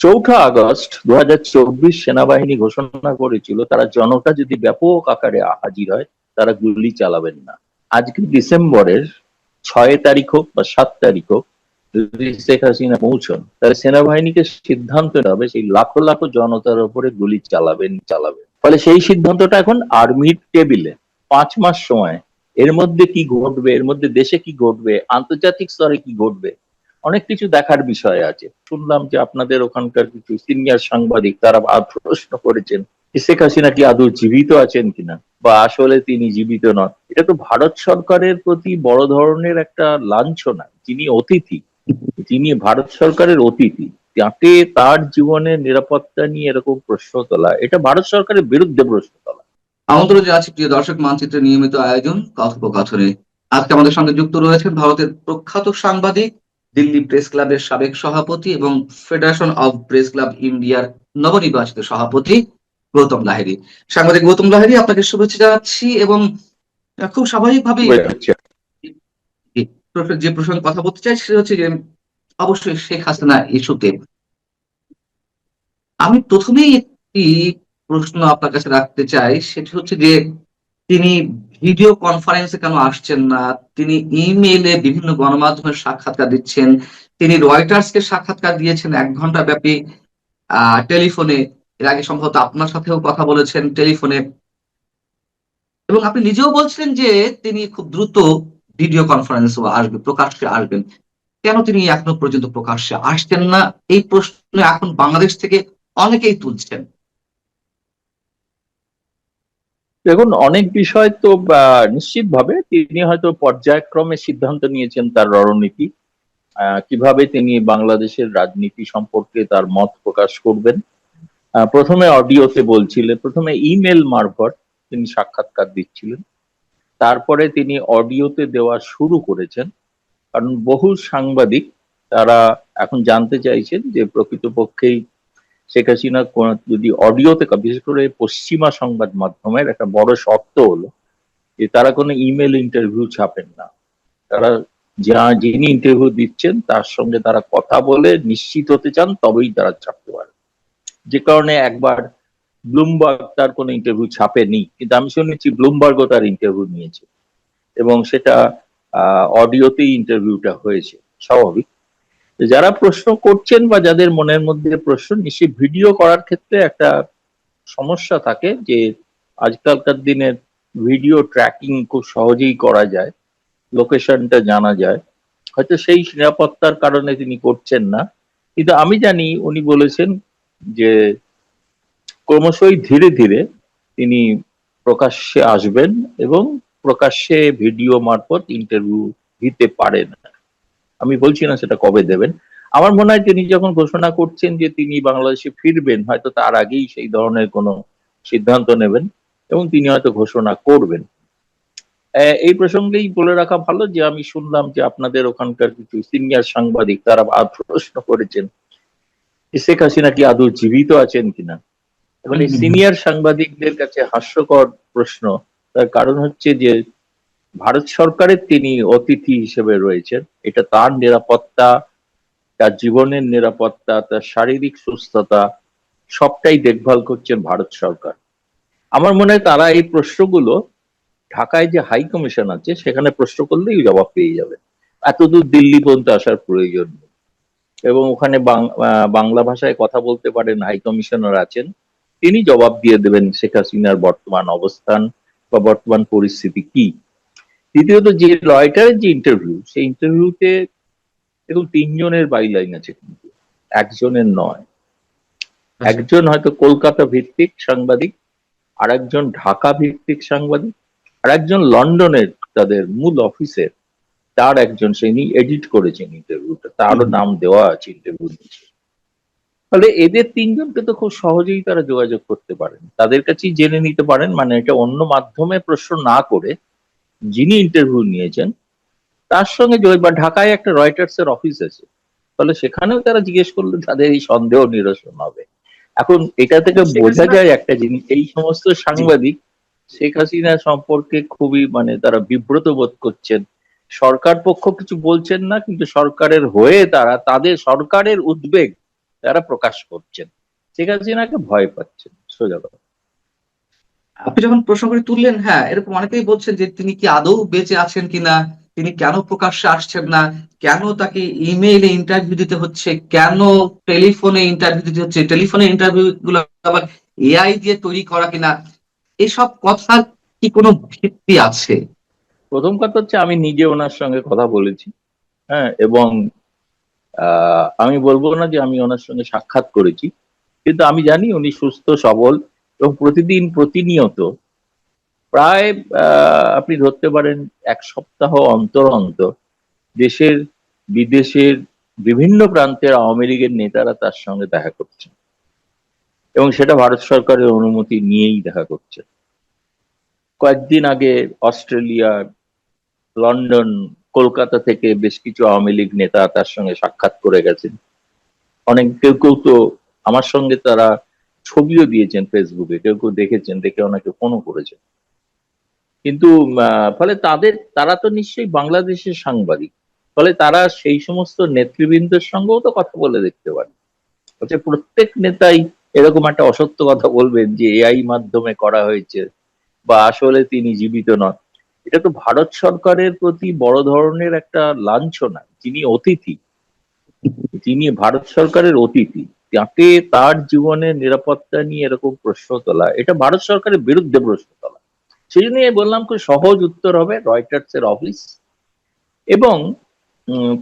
4 August 2024 সেনাবাহিনী ঘোষণা করেছিল তারা জনতা যদি ব্যাপক আকারে হাজির হয় তারা গুলি চালাবেন না। আজকে ডিসেম্বরের 6 তারিখ হোক বা 7 তারিখ হোক, যদি শেখ হাসিনা পৌঁছন তাহলে সেনাবাহিনীকে সিদ্ধান্ত নিতে হবে সেই লাখো লাখো জনতার উপরে গুলি চালাবেন। ফলে সেই সিদ্ধান্তটা এখন আর্মির টেবিলে। 5 মাস সময়, এর মধ্যে কি ঘটবে, এর মধ্যে দেশে কি ঘটবে, আন্তর্জাতিক স্তরে কি ঘটবে, অনেক কিছু দেখার বিষয় আছে। শুনলাম যে আপনাদের ওখানকার কিছু সিনিয়র সাংবাদিক তারা প্রশ্ন করেছেন যে শেখ হাসিনা কি আদৌ জীবিত আছেন কিনা, বা আসলে তিনি জীবিত নন। এটা তো ভারত সরকারের প্রতি বড় ধরনের একটা লাঞ্ছনা। যিনি ভারত সরকারের অতিথি, তাকে তার জীবনের নিরাপত্তা নিয়ে এরকম প্রশ্ন তোলা, এটা ভারত সরকারের বিরুদ্ধে প্রশ্ন তোলা। আমন্ত্রণ জানাচ্ছি প্রিয় দর্শক, মানচিত্রের নিয়মিত আয়োজন কথোপকথনে। আজকে আমাদের সঙ্গে যুক্ত রয়েছেন ভারতের প্রখ্যাত সাংবাদিক, দিল্লি প্রেস ক্লাবের সাবেক সভাপতি এবং ফেডারেশন অব প্রেস ক্লাব ইন্ডিয়ার নবনির্বাচিত সভাপতি গৌতম লাহিড়ী। সাংবাদিক গৌতম লাহিড়ী, আপনাকে শুভেচ্ছা জানাচ্ছি। এবং খুব স্বাভাবিকভাবেই যে প্রসঙ্গে কথা বলতে চাই সেটা হচ্ছে যে অবশ্যই শেখ হাসিনা ইস্যুতে। আমি প্রথমেই একটি প্রশ্ন আপনার কাছে রাখতে চাই, সেটি হচ্ছে যে তিনি ভিডিও কনফারেন্সে কেন আসছেন না? তিনি ইমেইলে বিভিন্ন গণমাধ্যমের সাক্ষাৎকার দিচ্ছেন, তিনি রয়টার্সকে সাক্ষাৎকার দিয়েছেন 1 ঘন্টা ব্যাপী টেলিফোনে। এর আগে সম্ভবত আপনার সাথেও কথা বলেছেন টেলিফোনে, এবং আপনি নিজেও বলছিলেন যে তিনি খুব দ্রুত ভিডিও কনফারেন্সে আসবেন, প্রকাশ্যে আসবেন। কেন তিনি এখনো পর্যন্ত প্রকাশ্যে আসছেন না? এই প্রশ্ন এখন বাংলাদেশ থেকে অনেকেই তুলছেন। দেখুন, অনেক বিষয় তো নিশ্চিতভাবে তিনি হয়তো পর্যায়ক্রমে সিদ্ধান্ত নিয়েছেন তার রণনীতি, কিভাবে তিনি বাংলাদেশের রাজনীতি সম্পর্কে তার মত প্রকাশ করবেন। প্রথমে অডিওতে বলছিলেন, প্রথমে ইমেল মারফত তিনি সাক্ষাৎকার দিচ্ছিলেন, তারপরে তিনি অডিওতে দেওয়া শুরু করেছেন। কারণ বহু সাংবাদিক তারা এখন জানতে চাইছেন যে প্রকৃতপক্ষেই শেখ হাসিনা যদি অডিওতে, বিশেষ করে পশ্চিমা সংবাদ মাধ্যমের একটা বড় শর্ত হলো যে তারা কোনো ইমেল ইন্টারভিউ ছাপেন না। তারা যিনি ইন্টারভিউ দিচ্ছেন তার সঙ্গে তারা কথা বলে নিশ্চিত হতে চান, তবেই তারা ছাপতে পারে। যে কারণে একবার ব্লুমবার্গ তার কোনো ইন্টারভিউ ছাপেনি, কিন্তু আমি শুনেছি ব্লুমবার্গও তার ইন্টারভিউ নিয়েছে, এবং সেটা অডিওতেই ইন্টারভিউটা হয়েছে। স্বাভাবিক যারা প্রশ্ন করছেন বা যাদের মনের মধ্যে প্রশ্ন, নিশ্চয়ই ভিডিও করার ক্ষেত্রে একটা সমস্যা থাকে যে আজকালকার দিনের ভিডিও ট্র্যাকিং খুব সহজেই করা যায়, লোকেশনটা জানা যায়। হয়তো সেই নিরাপত্তার কারণে তিনি করছেন না, কিন্তু আমি জানি উনি বলেছেন যে ক্রমশই ধীরে ধীরে তিনি প্রকাশ্যে আসবেন এবং প্রকাশ্যে ভিডিও মারফত ইন্টারভিউ দিতে পারেন। আমি বলছি না সেটা কবে দেবেন। আমার মনে হয় তিনি যখন ঘোষণা করছেন যে তিনি বাংলাদেশে ফিরবেন, হয়তো তার আগেই সেই ধরনের কোনো সিদ্ধান্ত নেবেন এবং তিনি হয়তো ঘোষণা করবেন। এই প্রসঙ্গেই বলে রাখা ভালো যে আমি শুনলাম যে আপনাদের ওখানকার কিছু সিনিয়র সাংবাদিক তারা প্রশ্ন করেছেন যে শেখ হাসিনা কি আদৌ জীবিত আছেন কিনা। এবং এই সিনিয়র সাংবাদিকদের কাছে হাস্যকর প্রশ্ন। তার কারণ হচ্ছে যে ভারত সরকারের তিনি অতিথি হিসেবে রয়েছেন, এটা তার নিরাপত্তা, তার জীবনের নিরাপত্তা, তার শারীরিক সুস্থতা সবটাই দেখভাল করছেন ভারত সরকার। আমার মনে হয় তারা এই প্রশ্নগুলো ঢাকায় যে হাই কমিশন আছে সেখানে প্রশ্ন করলেই জবাব পেয়ে যাবে, এতদূর দিল্লি পর্যন্ত আসার প্রয়োজন নেই। এবং ওখানে বাংলা ভাষায় কথা বলতে পারেন হাই কমিশনার আছেন, তিনি জবাব দিয়ে দেবেন শেখ হাসিনার বর্তমান অবস্থান বা বর্তমান পরিস্থিতি কি। দ্বিতীয়ত, যে রয়টারের যে ইন্টারভিউ, সেই ইন্টারভিউতে দেখুন 3 জনের বাইলাইন আছে, কিন্তু একজনের নয়। একজন হয়তো কলকাতা ভিত্তিক সাংবাদিক, আর একজন ঢাকা ভিত্তিক সাংবাদিক, আর একজন লন্ডনের তাদের মূল অফিসের তার একজন, তিনি এডিট করেছেন ইন্টারভিউটা, তারও নাম দেওয়া আছে ইন্টারভিউ নিচে। ফলে এদের 3জনকে তো খুব সহজেই তারা যোগাযোগ করতে পারেন, তাদের কাছেই জেনে নিতে পারেন। মানে এটা অন্য মাধ্যমে প্রশ্ন না করে যিনি ইন্টারভিউ নিয়েছেন তার সঙ্গে বা ঢাকায় একটা রয়টার্স এর অফিস আছে, ফলে সেখানেও তারা জিজ্ঞেস করলে তাদের এই সন্দেহ নিরসন হবে। এখন এটা থেকে বোঝা যায় একটা জিনিস, এই সমস্ত সাংবাদিক শেখ হাসিনা সম্পর্কে খুবই তারা বিব্রত বোধ করছেন। সরকার পক্ষ কিছু বলছেন না, কিন্তু সরকারের হয়ে তারা তাদের সরকারের উদ্বেগ তারা প্রকাশ করছেন, শেখ হাসিনাকে ভয় পাচ্ছেন, সোজা কথা। আপনি যখন প্রশ্ন করে তুললেন, হ্যাঁ, এরকম অনেকেই বলছেন যে তিনি কি আদৌ বেঁচে আছেন কিনা, তিনি কেন প্রকাশ্যে আসছেন না, কেন তাকে ইমেইলে ইন্টারভিউ দিতে হচ্ছে, কেন টেলিফোনে ইন্টারভিউ দিতে হচ্ছে, টেলিফোনে ইন্টারভিউ গুলো আবার এআই দিয়ে তৈরি করা কিনা, এসব কথার কি কোনো ভিত্তি আছে? প্রথম কথা হচ্ছে আমি নিজে ওনার সঙ্গে কথা বলেছি, হ্যাঁ, এবং আমি বলবো না যে আমি ওনার সঙ্গে সাক্ষাৎ করেছি, কিন্তু আমি জানি উনি সুস্থ সবল এবং প্রতিদিন প্রতিনিয়ত প্রায় আপনি ধরতে পারেন 1 সপ্তাহ অন্তর অন্তর দেশের বিদেশের বিভিন্ন প্রান্তের আওয়ামী লীগের নেতারা তার সঙ্গে দেখা করছেন, এবং সেটা ভারত সরকারের অনুমতি নিয়েই দেখা করছে। কয়েকদিন আগে অস্ট্রেলিয়া, লন্ডন, কলকাতা থেকে বেশ কিছু আওয়ামী লীগ নেতা তার সঙ্গে সাক্ষাৎ করে গেছেন। অনেক কেউ কেউ তো আমার সঙ্গে তারা ছবিও দিয়েছেন ফেসবুকে, কেউ কেউ দেখেছেন, দেখে অনেকে ফোনও করেছেন। কিন্তু ফলে তারা তো নিশ্চয়ই বাংলাদেশের সাংবাদিক, ফলে তারা সেই সমস্ত নেতৃবৃন্দের সঙ্গেও তো কথা বলে দেখতে পারে। হচ্ছে প্রত্যেক নেতাই এরকম একটা অসত্য কথা বলবেন যে এআই মাধ্যমে করা হয়েছে বা আসলে তিনি জীবিত নন? এটা তো ভারত সরকারের প্রতি বড় ধরনের একটা লাঞ্ছনা। তিনি অতিথি, তিনি ভারত সরকারের অতিথি, তাকে তার জীবনের নিরাপত্তা নিয়ে এরকম প্রশ্ন তোলা, এটা ভারত সরকারের বিরুদ্ধে প্রশ্ন তোলা। সেই জন্য বললাম খুব সহজ উত্তর হবে রয়টার্স এর অফিস। এবং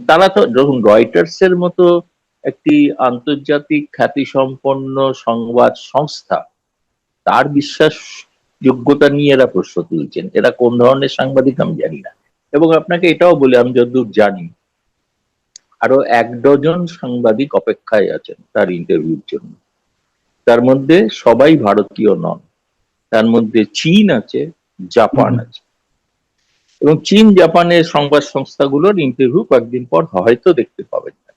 তারা তো যখন রয়টার্স এর মতো একটি আন্তর্জাতিক খ্যাতিসম্পন্ন সংবাদ সংস্থা, তার বিশ্বাস যোগ্যতা নিয়ে এরা প্রশ্ন তুলছেন, এরা কোন ধরনের সাংবাদিক আমি জানি না। এবং আপনাকে এটাও বলে, আমি যতদূর জানি আরো 1 ডজন সাংবাদিক অপেক্ষায় আছেন তার ইন্টারভিউর জন্য। তার মধ্যে সবাই ভারতীয় নন, তার মধ্যে চীন আছে, জাপান আছে, এবং চীন জাপানের সংবাদ সংস্থাগুলোর ইন্টারভিউ কয়েকদিন পর হয়তো দেখতে পাবেন না।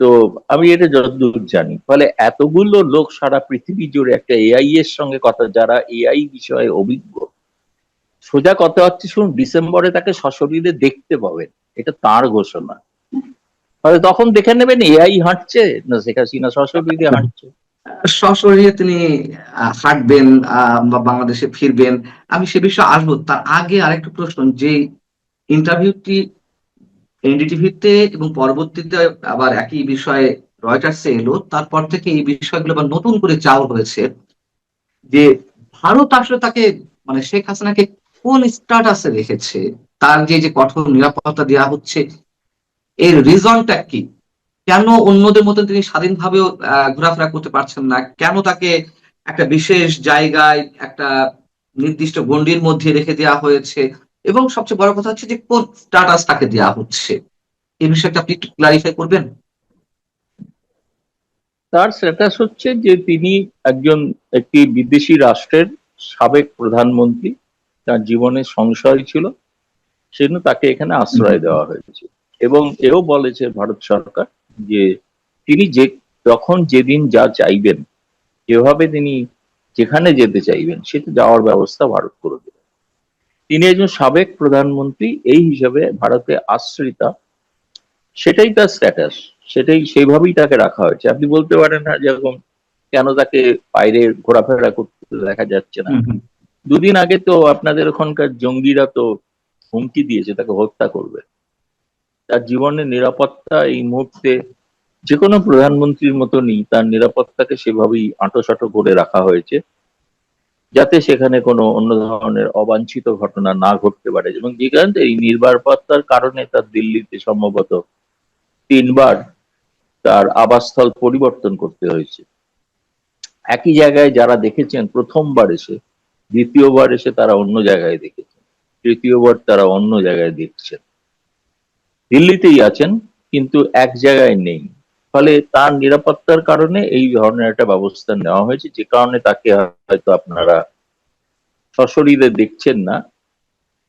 তো আমি এটা যতদূর জানি, ফলে এতগুলো লোক সারা পৃথিবী জুড়ে একটা এআই এর সঙ্গে কথা, যারা এআই বিষয়ে অভিজ্ঞ, সোজা কথা হচ্ছে শুনুন, ডিসেম্বরে তাকে সশরীরে দেখতে পাবেন, এটা তার ঘোষণা। ফলে তখন দেখে নেবেন এআই হাঁটছে না শেখ হাসিনা সশরীরে হাঁটছে। সশরীরে তিনি হাঁটবেন বা বাংলাদেশে ফিরবেন, আমি সে বিষয়ে আসবো। তার আগে আরেকটা প্রশ্ন, যে ইন্টারভিউটি এনডিটিভিতে এবং পরবর্তীতে আবার একই বিষয়ে রয়টার্সে এলো, তারপর থেকে এই বিষয়গুলো আবার নতুন করে চাউর হয়েছে যে ভারত আসলে তাকে, মানে শেখ হাসিনাকে কোন স্ট্যাটাসে রেখেছে, তার যে যে কঠোর নিরাপত্তা দেওয়া হচ্ছে, এর রিজনটা কি? কেন অন্যদের মতন তিনি স্বাধীনভাবেও ঘোরাফেরা করতে পারছেন না? কেন তাকে একটা বিশেষ জায়গায় একটা নির্দিষ্ট গণ্ডির মধ্যে রেখে দেওয়া হয়েছে? এবং সবচেয়ে বড় কথা হচ্ছে যে কোন স্ট্যাটাস তাকে দেওয়া হচ্ছে, এই বিষয়টা আপনি একটু ক্লারিফাই করবেন? তার স্ট্যাটাস হচ্ছে যে তিনি একটি বিদেশি রাষ্ট্রের সাবেক প্রধানমন্ত্রী, তার জীবনে সংশয় ছিল, সেজন্য তাকে এখানে আশ্রয় দেওয়া হয়েছে। এবং এও বলেছে ভারত সরকার যে তিনি যখন যেদিন যা চাইবেন, যেভাবে তিনি যেখানে যেতে চাইবেন, সেটা যাওয়ার ব্যবস্থা ভারত করে দেবে। তিনি একজন সাবেক প্রধানমন্ত্রী, এই হিসাবে ভারতে আশ্রিতা, সেটাই তার স্ট্যাটাস, সেইভাবেই তাকে রাখা হয়েছে। আপনি বলতে পারেন না যেরকম কেন তাকে বাইরে ঘোরাফেরা করতে দেখা যাচ্ছে না। 2 দিন আগে তো আপনাদের ওখানকার জঙ্গিরা তো হুমকি দিয়েছে তাকে হত্যা করবে। তার জীবনের নিরাপত্তা এই মুহূর্তে যে কোনো প্রধানমন্ত্রীর মতনই তার নিরাপত্তাকে সেভাবেই আঁটোসাঁটো করে রাখা হয়েছে, যাতে সেখানে কোনো অন্য ধরনের অবাঞ্ছিত ঘটনা না ঘটতে পারে। এবং যে কারণে এই নিরাপত্তার কারণে তার দিল্লিতে সম্ভবত 3 বার তার আবাসস্থল পরিবর্তন করতে হয়েছে। একই জায়গায় যারা দেখেছেন প্রথমবার এসে, দ্বিতীয়বার এসে তারা অন্য জায়গায় দেখেছেন, তৃতীয়বার তারা অন্য জায়গায় দেখছেন। দিল্লিতেই আছেন কিন্তু এক জায়গায় নেই। ফলে তার নিরাপত্তার কারণে এই ধরনের একটা ব্যবস্থা নেওয়া হয়েছে, যে কারণে তাকে হয়তো আপনারা সশরীরে দেখছেন না,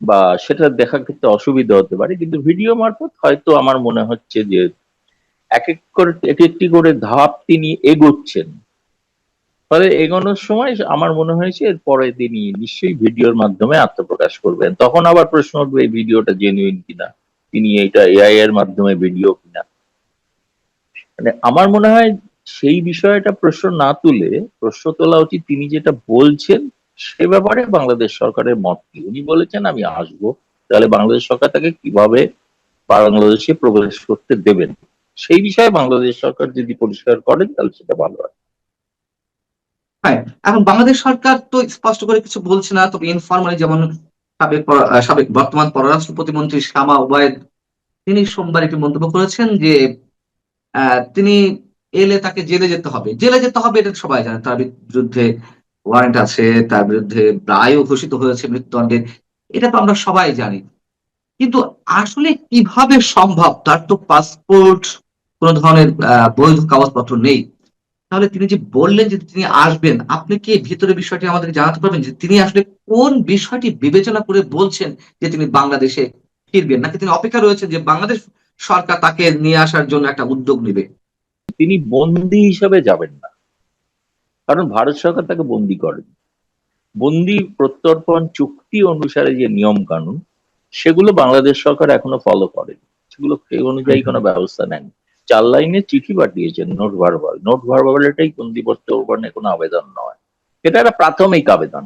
বা সেটা দেখার ক্ষেত্রে অসুবিধা হতে পারে। কিন্তু ভিডিও মারফত হয়তো আমার মনে হচ্ছে যে এক একটি করে ধাপ তিনি এগোচ্ছেন। ফলে এগোনোর সময় আমার মনে হয়েছে এরপরে তিনি নিশ্চয়ই ভিডিওর মাধ্যমে আত্মপ্রকাশ করবেন। তখন আবার প্রশ্ন উঠবে এই ভিডিওটা জেনুইন কিনা, তিনি এটা এআই এর মাধ্যমে ভিডিও কিনা। মানে আমার মনে হয় সেই বিষয়টা প্রশ্ন না তুলে প্রশ্ন তোলা উচিত তিনি যেটা বলছেন সে ব্যাপারে বাংলাদেশ সরকারের মত কি। উনি বলেছেন আমি আসবো, তাহলে বাংলাদেশ সরকার তাকে কিভাবে বাংলাদেশে প্রবেশ করতে দেবেন সেই বিষয়ে বাংলাদেশ সরকার যদি পরিষ্কার করেন তাহলে সেটা ভালো হয়। হ্যাঁ, এখন বাংলাদেশ সরকার তো স্পষ্ট করে কিছু বলছে না, তবে ইনফরমালি যেমন সাবেক বর্তমান পররাষ্ট্র প্রতিমন্ত্রী শামা ওবায়েদ তিনি সোমবার একটি মন্তব্য করেছেন যে তিনি এলে তাকে জেলে যেতে হবে, জেলে যেতে হবে, এটা সবাই জানে। তার বিরুদ্ধে ওয়ারেন্ট আছে, তার বিরুদ্ধে রায়ও ঘোষিত হয়েছে মৃত্যুদণ্ডের, এটা তো আমরা সবাই জানি। কিন্তু আসলে কিভাবে সম্ভব, তার তো পাসপোর্ট কোন ধরনের বৈধ কাগজপত্র নেই। তাহলে তিনি যে বললেন যে তিনি আসবেন, আপনি কি ভিতরে বিষয়টি আমাদেরকে জানাতে পারবেন যে তিনি আসলে কোন বিষয়টি বিবেচনা করে বলছেন যে তিনি বাংলাদেশে ফিরবেন, নাকি তিনি অপেক্ষা রয়েছেন যে বাংলাদেশ সরকার তাকে নিয়ে আসার জন্য একটা উদ্যোগ নেবে? তিনি বন্দী হিসাবে যাবেন না, কারণ ভারত সরকার তাকে বন্দী করেন। বন্দী প্রত্যর্পণ চুক্তি অনুসারে যে নিয়ম কানুন সেগুলো বাংলাদেশ সরকার এখনো ফলো করেনি, সেগুলো সেই অনুযায়ী কোনো ব্যবস্থা নেন। 4 লাইনের চিঠি পাঠিয়েছেন, নোট ভার্বাল। নোট ভার্বাল এটাই বন্দী প্রত্যর্পণে কোনো আবেদন নয়, এটা একটা প্রাথমিক আবেদন।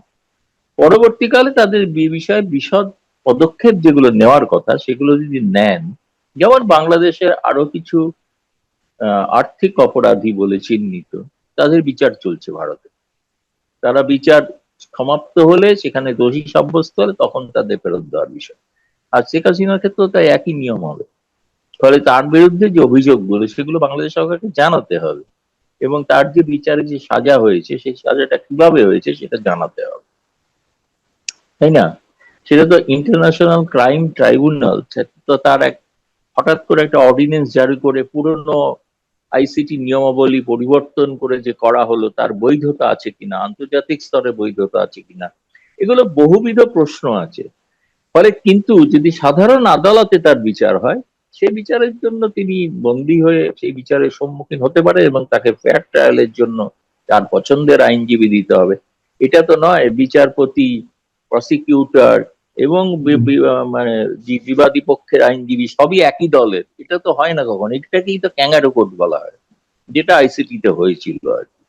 পরবর্তীকালে তাদের বিষয়ে বিশদ পদক্ষেপ যেগুলো নেওয়ার কথা সেগুলো যদি নেন, যেমন বাংলাদেশের আরো কিছু আর্থিক অপরাধী বলে চিহ্নিত, তাদের বিচার চলছে ভারতে। তারা বিচার সমাপ্ত হলে, সেখানে দোষী সাব্যস্ত হলে তখন তাদের ফেরত দেওয়ার বিষয়। আর শেখ হাসিনার ক্ষেত্রেও তাই একই নিয়ম হবে। ফলে তার বিরুদ্ধে যে অভিযোগগুলো সেগুলো বাংলাদেশ সরকারকে জানাতে হবে, এবং তার যে বিচারে যে সাজা হয়েছে সেই সাজাটা কিভাবে হয়েছে সেটা জানাতে হবে, তাই না? সেটা তো ইন্টারন্যাশনাল ক্রাইম ট্রাইব্যুনাল, তো তার এক হঠাৎ করে একটা অর্ডিন্যান্স জারি করে পুরনো আইসিটি নিয়মাবলী পরিবর্তন করে যে করা হলো তার বৈধতা আছে কিনা, আন্তর্জাতিক স্তরে বৈধতা আছে কিনা, এগুলো বহুবিধ প্রশ্ন আছে। ফলে কিন্তু যদি সাধারণ আদালতে তার বিচার হয়, সেই বিচারের জন্য তিনি বন্দী হয়ে সেই বিচারের সম্মুখীন হতে পারে, এবং তাকে ফেয়ার ট্রায়ালের জন্য তার পছন্দের আইনজীবী দিতে হবে। এটা তো নয় বিচারপতি, প্রসিকিউটর এবং মানে যে বিবাদী পক্ষের আইনজীবী সবই একই দলের, এটা তো হয় না কখন। এটাকেই তো ক্যাঙ্গারু কোর্ট বলা হয়, যেটা আইসিটিতে হয়েছিল আর কি।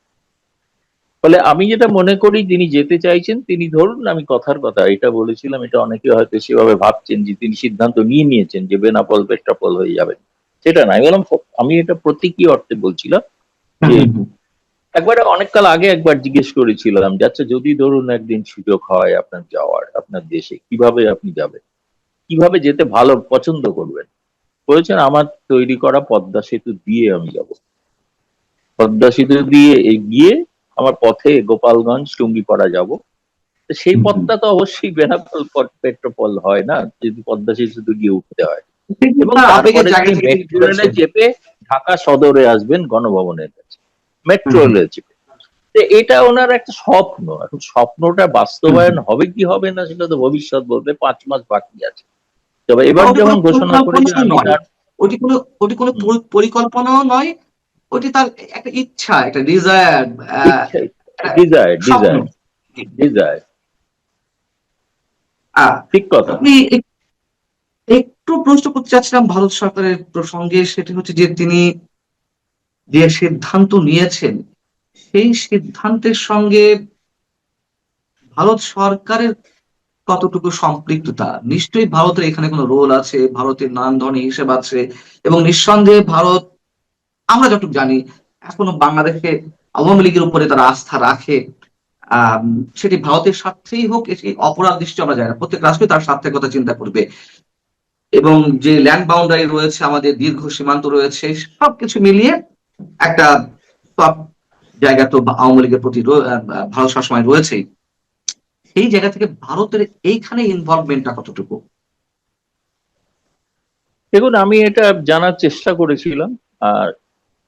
ফলে আমি যেটা মনে করি তিনি যেতে চাইছেন, তিনি ধরুন আমি কথার কথা এটা বলেছিলাম, এটা অনেকে হয়তো সেভাবে ভাবছেন যে তিনি সিদ্ধান্ত নিয়ে নিয়েছেন যে বেনাপোল পেট্রাপোল হয়ে যাবেন, সেটা না। আমি বললাম, আমি এটা প্রতীকী অর্থে বলছিলাম যে একবার অনেককাল আগে একবার জিজ্ঞেস করেছিলাম যে আচ্ছা যদি ধরুন একদিন সুযোগ হয় আপনার যাওয়ার, আপনার দেশে কিভাবে আপনি যাবেন, কিভাবে যেতে ভালো পছন্দ করবেন। বলেছেন আমার তৈরি করা পদ্মা সেতু দিয়ে আমি যাব, পদ্মা সেতু দিয়ে এগিয়ে আমার পথে গোপালগঞ্জ টুঙ্গিপাড়া যাব। তো সেই পথটা তো অবশ্যই বেনাপোল পেট্রোপল হয় না, যদি পদ্মা সেতু দিয়ে উঠতে হয়। এবং তার আবেগের তারপরে জায়গা তিনি থেকে তিনি মেট্রো রেলে বলেছেন। চেপে ঢাকা সদরে আসবেন গণভবনের কাছে, মেট্রো রেলে চেপে। তো এটা ওনার একটা স্বপ্ন। এখন স্বপ্নটা বাস্তবায়ন হবে কি হবে না সেটা তো ভবিষ্যৎ বলবে, 5 মাস বাকি আছে। তবে এবার ওটি কোনো যেমন ঘোষণা করেছেন পরিকল্পনা আমি নয়, তার ওটি কোনো হুম, পরিকল্পনাও নয়, ওটি তার একটা ইচ্ছা, একটা ডিজায়ার, ইচ্ছা, ডিজায়ার স্বপ্ন। ডিজায়ার ডিজায়ার আহ, ঠিক কথা। আমি একটু প্রশ্ন করতে চাচ্ছিলাম ভারত সরকারের প্রসঙ্গে, সেটি হচ্ছে যে তিনি যে সিদ্ধান্ত নিয়েছেন সেই সিদ্ধান্তের সঙ্গে ভারত সরকারের কতটুকু সম্পৃক্ততা। নিশ্চয়ই ভারতের এখানে কোনো রোল আছে, ভারতের নানান ধরনের হিসেব আছে, এবং নিঃসন্দেহে ভারত, আমরা যতটুকু জানি, এখনো বাংলাদেশে আওয়ামী লীগের উপরে তারা আস্থা রাখে। আহ সেটি ভারতের স্বার্থেই হোক, এটি অপরাধ দৃষ্টি আমরা জানি না, প্রত্যেক রাষ্ট্রই তার স্বার্থের কথা চিন্তা করবে। এবং যে ল্যান্ড বাউন্ডারি রয়েছে, আমাদের দীর্ঘ সীমান্ত রয়েছে, সবকিছু মিলিয়ে একটা সব জায়গা তো আওয়ামী লীগের প্রতি ভারত সবসময় রয়েছেই। সেই জায়গা থেকে ভারতের এইখানে ইনভলভমেন্টটা কতটুকু? দেখুন আমি এটা জানার চেষ্টা করেছিলাম, আর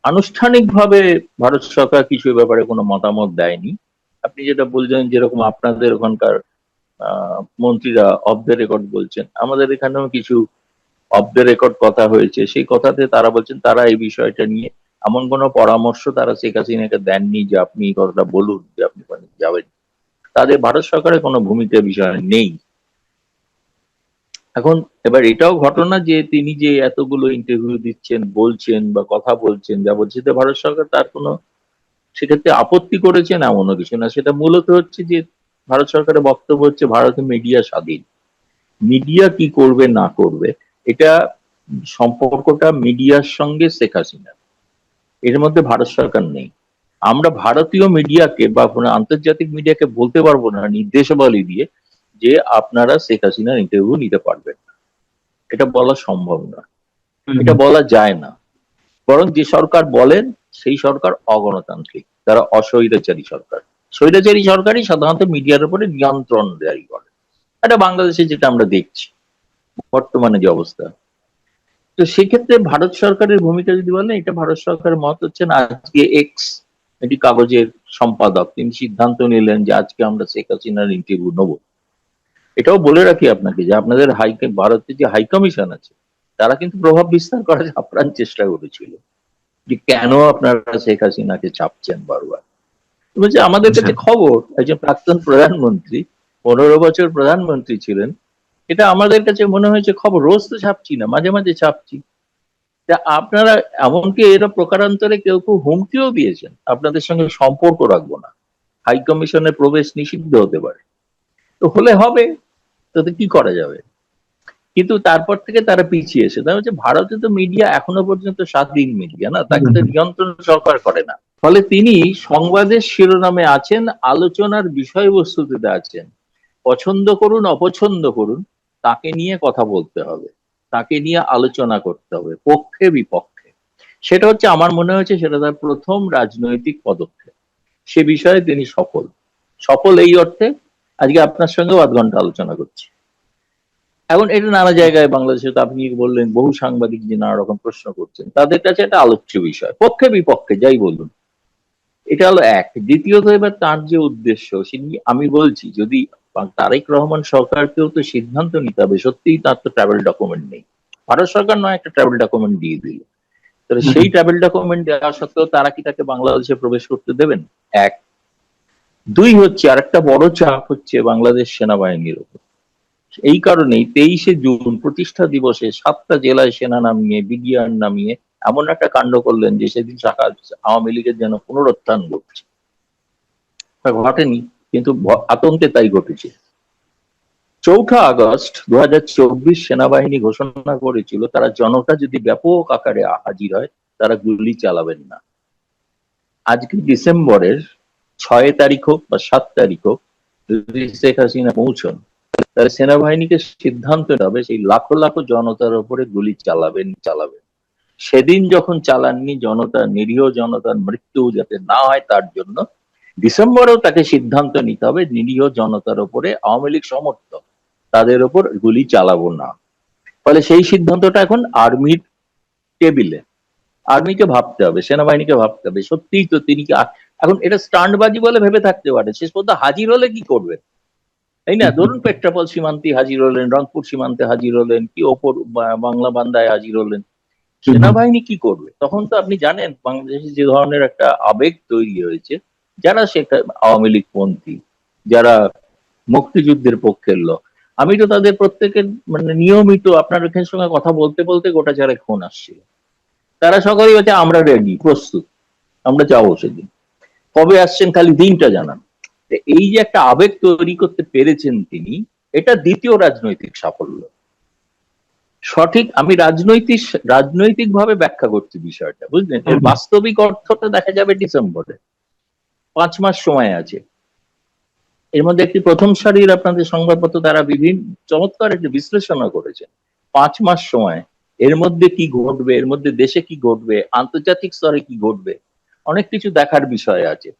আনুষ্ঠানিকভাবে ভারত সরকার কিছু এ ব্যাপারে কোনো মতামত দেয়নি। আপনি যেটা বলছেন যেরকম আপনাদের ওখানকার মন্ত্রীরা অফ দ্য রেকর্ড বলছেন, আমাদের এখানেও কিছু অফ দ্য রেকর্ড কথা হয়েছে। সেই কথাতে তারা বলছেন তারা এই বিষয়টা নিয়ে এমন কোনো পরামর্শ তারা শেখ হাসিনাকে দেননি যে আপনি এই কথাটা বলুন যে আপনি ওখানে যাবেন। তাদের ভারত সরকারের কোনো ভূমিকা বিষয় নেই। এখন এবার এটাও ঘটনা যে তিনি যে এতগুলো ইন্টারভিউ দিচ্ছেন, বলছেন বা কথা বলছেন, যা বলছে যে ভারত সরকার তার কোনো সেক্ষেত্রে আপত্তি করেছেন এমনও কিছু না। সেটা মূলত হচ্ছে যে ভারত সরকারের বক্তব্য হচ্ছে ভারতে মিডিয়া স্বাধীন, মিডিয়া কি করবে না করবে এটা সম্পর্কটা মিডিয়ার সঙ্গে শেখ হাসিনা, এর মধ্যে ভারত সরকার নেই। আমরা ভারতীয় মিডিয়াকে বা কোনো আন্তর্জাতিক মিডিয়াকে বলতে পারবো না নির্দেশাবলী দিয়ে যে আপনারা শেখ হাসিনার ইন্টারভিউ নিতে পারবেন না, এটা বলা সম্ভব না, এটা বলা যায় না। বরং যে সরকার বলেন সেই সরকার অগণতান্ত্রিক, তারা অস্বৈরাচারী সরকার। স্বৈরাচারী সরকারই সাধারণত মিডিয়ার উপরে নিয়ন্ত্রণ জারি করে। এটা বাংলাদেশে যেটা আমরা দেখছি বর্তমানে যে অবস্থা। তো সেক্ষেত্রে ভারত সরকারের ভূমিকা যদি বলেন, এটা ভারত সরকারের মত হচ্ছে না, আজকে এক্স এটি কাগজের সম্পাদক তিনি সিদ্ধান্ত নিলেন যে আজকে আমরা শেখ হাসিনার ইন্টারভিউ নেবো। এটাও বলে রাখি আপনাকে যে আপনাদের ভারতের যে হাই কমিশন আছে তারা কিন্তু প্রভাব বিস্তার করার আপ্রাণ চেষ্টা করেছিল যে কেন আপনারা শেখ হাসিনাকে চাপছেন বারবার। বলছে আমাদের কাছে খবর, একজন প্রাক্তন প্রধানমন্ত্রী 15 বছর প্রধানমন্ত্রী ছিলেন, এটা আমাদের কাছে মনে হয়েছে খবর, রোজ তো ছাপছি না, মাঝে মাঝে ছাপছি। তা আপনারা এমনকি এরা প্রকারান্তরে কেউ কেউ হুমকিও দিয়েছেন আপনাদের সঙ্গে সম্পর্ক রাখবো না, হাই কমিশনের প্রবেশ নিষিদ্ধ হতে পারে। তো হলে হবে, তাতে কি করা যাবে। কিন্তু তারপর থেকে তারা পিছিয়ে এসে, তাই হচ্ছে ভারতে তো মিডিয়া এখনো পর্যন্ত স্বাধীন মিডিয়া না, তাকে তো নিয়ন্ত্রণ সরকার করে না। ফলে তিনি সংবাদের শিরোনামে আছেন, আলোচনার বিষয়বস্তুতে আছেন। পছন্দ করুন অপছন্দ করুন, তাকে নিয়ে কথা বলতে হবে, তাকে নিয়ে আলোচনা করতে হবে পক্ষে বিপক্ষে। সেটা হচ্ছে আমার মনে হয়েছে সেটা তার প্রথম রাজনৈতিক পদক্ষেপ। সে বিষয়ে তিনি সফল। সফল এই অর্থে আজকে আপনার সঙ্গেও 8 ঘন্টা আলোচনা করছি। এখন এটা নানা জায়গায় বাংলাদেশে তো আপনি বললেন বহু সাংবাদিক যে নানা রকম প্রশ্ন করছেন, তাদের কাছে একটা আলোচ্য বিষয়, পক্ষে বিপক্ষে যাই বলুন। এটা হলো এক। দ্বিতীয়ত এবার তার যে উদ্দেশ্য, আমি বলছি যদি তারেক রহমান সরকারকেও তো সিদ্ধান্ত নিতে হবে, সত্যিই তার তো ট্রাভেল ডকুমেন্ট নেই, ভারত সরকার নয় একটা ট্রাভেল ডকুমেন্ট দিয়ে দিল, তাহলে সেই ট্রাভেল ডকুমেন্ট দেওয়া সত্ত্বেও তারা কি তাকে বাংলাদেশে প্রবেশ করতে দেবেন? এক। দুই হচ্ছে আরেকটা বড় চাপ হচ্ছে বাংলাদেশ সেনাবাহিনীর উপর। এই কারণেই 23শে জুন প্রতিষ্ঠা দিবসে 7টা জেলায় সেনা নামিয়ে বিডিআর নামিয়ে এমন একটা কাণ্ড করলেন যে সেদিন আওয়ামী লীগের যেন পুনরুত্থান ঘটছে। ঘটেনি, কিন্তু আতঙ্কে তাই ঘটেছে। 4 আগস্ট 2024 সেনাবাহিনী ঘোষণা করেছিল তারা জনতা যদি ব্যাপক আকারে হাজির হয় তারা গুলি চালাবেন না। আজকে ডিসেম্বরের 6 তারিখ হোক বা 7 তারিখ হোক, যদি শেখ হাসিনা পৌঁছন তাহলে সেনাবাহিনীকে সিদ্ধান্ত নিতে হবে সেই লাখো লাখো জনতার উপরে গুলি চালাবেন। সেদিন যখন চালাননি, জনতা, নিরীহ জনতার মৃত্যু যাতে না হয় তার জন্য ডিসেম্বরেও তাকে সিদ্ধান্ত নিতে হবে নিরীহ জনতার উপরে, আওয়ামী লীগ সমর্থক তাদের উপর গুলি চালাবো না। ফলে সেই সিদ্ধান্তটা এখন আর্মির টেবিলে, আর্মিকে ভাবতে হবে, সেনাবাহিনীকে ভাবতে হবে সত্যিই তো তিনি কি এখন এটা স্টান্টবাজি বলে ভেবে থাকতে পারে, শেষ পর্যন্ত হাজির হলে কি করবে, তাই না? ধরুন পেট্রাপোল সীমান্তে হাজির হলেন, রংপুর সীমান্তে হাজির হলেন, কি ওপর বাংলা বান্দায় হাজির হলেন, সেনাবাহিনী কি করবে? তখন তো আপনি জানেন বাংলাদেশে যে ধরনের একটা আবেগ তৈরি হয়েছে, যারা সেটা আওয়ামী লীগ পন্থী, যারা মুক্তিযুদ্ধের পক্ষের লোক, আমি তো তাদের প্রত্যেকের মানে নিয়মিত আপনার এখানে সঙ্গে কথা বলতে বলতে গোটা চারেক ফোন আসছিল। তারা সকলেই হচ্ছে আমরা রেডি, প্রস্তুত, আমরা যাবো সেদিন, কবে আসছেন খালি দিনটা জানান। এই যে একটা আবেগ তৈরি করতে পেরেছেন তিনি, এটা দ্বিতীয় রাজনৈতিক সাফল্য। সঠিক, আমি রাজনৈতিক ভাবে ব্যাখ্যা করছি বিষয়টা, বুঝলেন? এর বাস্তবিক অর্থটা দেখা যাবে ডিসেম্বরে। 5 মাস সময় আছে। এর মধ্যে একটি প্রথম সারির আপনাদের সংবাদপত্র তারা বিভিন্ন চমৎকার একটি বিশ্লেষণও করেছে। 5 মাস সময়, এর মধ্যে কি ঘটবে, এর মধ্যে দেশে কি ঘটবে, আন্তর্জাতিক স্তরে কি ঘটবে, অনেক কিছু দেখার বিষয় আছে।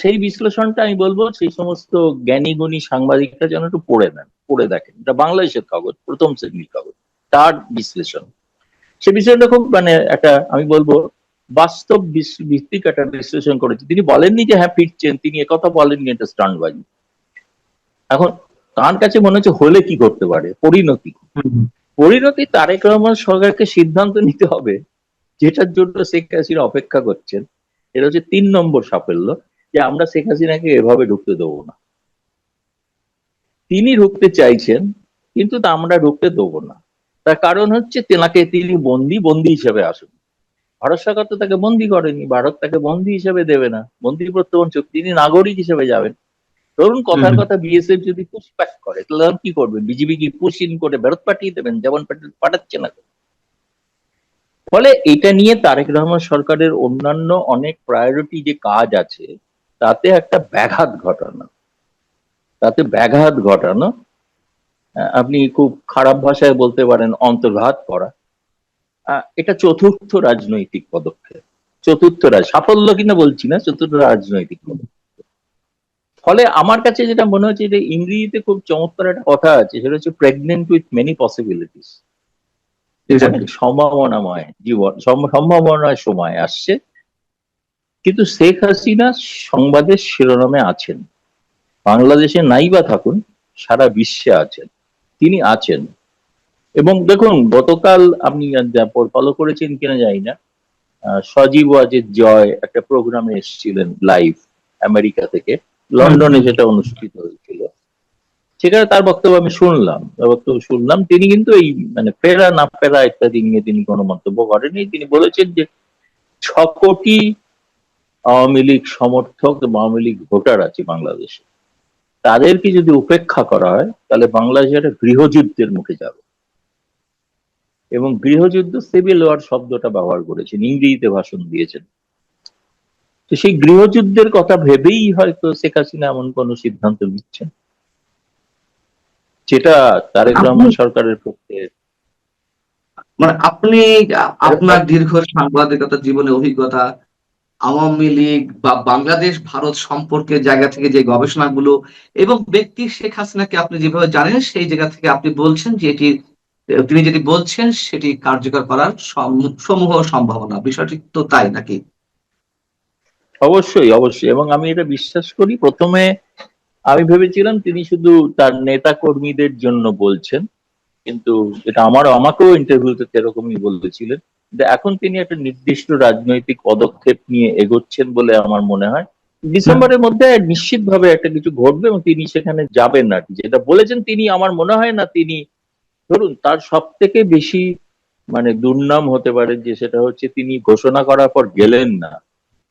সেই বিশ্লেষণটা আমি বলবো সেই সমস্ত জ্ঞানী গুণী সাংবাদিকরা যেন একটু পড়ে নেন, পড়ে দেখেন। এটা বাংলাদেশের কাগজ, প্রথম শ্রেণীর কাগজ, তার বিশ্লেষণ। সে বিষয়টা খুব মানে একটা আমি বলবো বাস্তব ভিত্তিক একটা বিশ্লেষণ করেছে। তিনি বলেননি যে হ্যাঁ ফিরছেন, তিনি একথা বলেননি এটা স্টান্টবাজি। এখন তার কাছে মনে হচ্ছে হলে কি করতে পারে, পরিণতি তারেক রহমান সরকারকে সিদ্ধান্ত নিতে হবে, যেটার জন্য শেখ হাসিনা অপেক্ষা করছেন। এটা হচ্ছে 3 নম্বর সাফল্য, যে আমরা শেখ হাসিনাকে এভাবে ঢুকতে দেবো না। তিনি ঢুকতে চাইছেন কিন্তু তা আমরা ঢুকতে দেবো না। তার কারণ হচ্ছে তিনি বন্দি হিসেবে আসুন। ভারত সরকার তো তাকে বন্দি করেনি, ভারত তাকে বন্দি হিসেবে দেবে না, বন্দি প্রত্যর্পণ চুক্তি, তিনি নাগরিক হিসেবে যাবেন। ধরুন হুম, কথার হুম। কথা বিএসএফ যদি পুশব্যাক করে, তাহলে আর কি করবেন? বিজিবি কি পুশ ইন করে ফেরত পাঠিয়ে দেবেন, যেমন পাঠাচ্ছে না? ফলে এটা নিয়ে তারেক রহমান সরকারের অন্যান্য অনেক প্রায়োরিটি যে কাজ আছে, তাতে একটা ব্যাঘাত ঘটানো, আপনি খুব খারাপ ভাষায় বলতে পারেন অন্তর্ঘাত করা। এটা চতুর্থ রাজনৈতিক পদক্ষেপ। সাফল্য কিনা বলছি না, চতুর্থ রাজনৈতিক পদক্ষেপ। ফলে আমার কাছে যেটা মনে হচ্ছে, যে ইংরেজিতে খুব চমৎকার একটা কথা আছে, সেটা হচ্ছে প্রেগনেন্ট উইথ মেনি পসিবিলিটিস। অনেক এক্স্যাক্টলি। সম্ভাবনাময় জীবন, সম্ভাবনাময় সময় আসছে। কিন্তু শেখ হাসিনা সংবাদের শিরোনামে আছেন, বাংলাদেশে নাই বা থাকুন, সারা বিশ্বে আছেন, তিনি আছেন। এবং দেখুন, গতকাল আপনি ফলো করেছেন কিনা জানি না, সজীব ওয়াজেদ জয় একটা প্রোগ্রামে এসেছিলেন লাইভ আমেরিকা থেকে, হুম, লন্ডনে হুম। সেটা অনুষ্ঠিত হয়েছিল। সেখানে তার বক্তব্য আমি শুনলাম। তিনি কিন্তু এই মানে ফেরা না ফেরা ইত্যাদি নিয়ে তিনি কোনো মন্তব্য করেননি। তিনি বলেছেন যে 6 কোটি আওয়ামী লীগ সমর্থক এবং আওয়ামী লীগ ভোটার আছে বাংলাদেশে, তাদেরকে যদি উপেক্ষা করা হয়, তাহলে বাংলাদেশ একটা গৃহযুদ্ধের মুখে যাবে। এবং গৃহযুদ্ধ, সিভিল ওয়ার শব্দটা ব্যবহার করেছেন, ইংরেজিতে ভাষণ দিয়েছেন। তো সেই গৃহযুদ্ধের কথা ভেবেই হয়তো শেখ হাসিনা এমন কোন সিদ্ধান্ত নিচ্ছেন, যেটা তারেক আপনি রহমান সরকারের পক্ষে। মানে আপনি আপনার দীর্ঘ সাংবাদিকতা জীবনে অভিজ্ঞতা, আওয়ামী লীগ বা বাংলাদেশ ভারত সম্পর্কের জায়গা থেকে যে গবেষণাগুলো এবং ব্যক্তি শেখ হাসিনাকে আপনি যেভাবে জানেন সেই জায়গা থেকে আপনি বলছেন যে তিনি যেটি বলছেন সেটি কার্যকর করার সমূহ সম্ভাবনা, বিষয়টি তো তাই নাকি? অবশ্যই, অবশ্যই। এবং আমি এটা বিশ্বাস করি। প্রথমে আমি ভেবেছিলাম তিনি শুধু তার নেতা কর্মীদের জন্য বলছেন, কিন্তু এটা আমাকেও ইন্টারভিউতে এরকমই বলেছিলেন। কিন্তু এখন তিনি একটা নির্দিষ্ট রাজনৈতিক পদক্ষেপ নিয়ে এগোচ্ছেন বলে আমার মনে হয়। ডিসেম্বরের মধ্যে নিশ্চিতভাবে একটা কিছু ঘটবে এবং তিনি সেখানে যাবেন না। যেটা বলেছেন তিনি, আমার মনে হয় না তিনি, ধরুন তার সব থেকে বেশি মানে দুর্নাম হতে পারে যে, সেটা হচ্ছে তিনি ঘোষণা করার পর গেলেন না,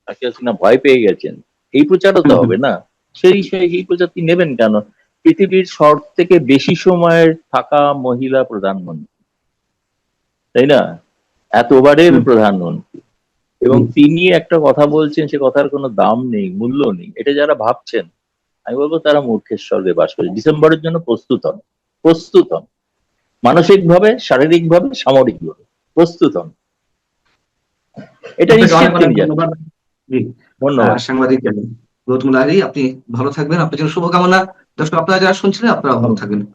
তাকে হাসিনা ভয় পেয়ে গেছেন। এই প্রচারও তো হুম, হুম, হবে না। এই প্রচার তিনি নেবেন কেন? পৃথিবীর সব থেকে বেশি সময়ের থাকা মহিলা প্রধানমন্ত্রী, তাই না? এতবারের হুম, প্রধানমন্ত্রী, এবং হুম। তিনি একটা কথা বলছেন, সে কথার কোনো দাম নেই, মূল্য নেই। এটা যারা ভাবছেন, আমি বলবো তারা মূর্খের স্বর্গে বাস করে। ডিসেম্বরের জন্য প্রস্তুত হন, মানসিক ভাবে, শারীরিক ভাবে, সামরিক ভাবে প্রস্তুত হন। এটা আপনাকে নিশ্চিত অনেক অনেক তিনি যাচ্ছেন। ধন্যবাদ। জি। ধন্যবাদ। সাংবাদিক গৌতম লাহিড়ী, আপনি ভালো থাকবেন, আপনার জন্য শুভকামনা। দর্শক আপনারা যারা শুনছিলেন আপনারা ভালো থাকবেন।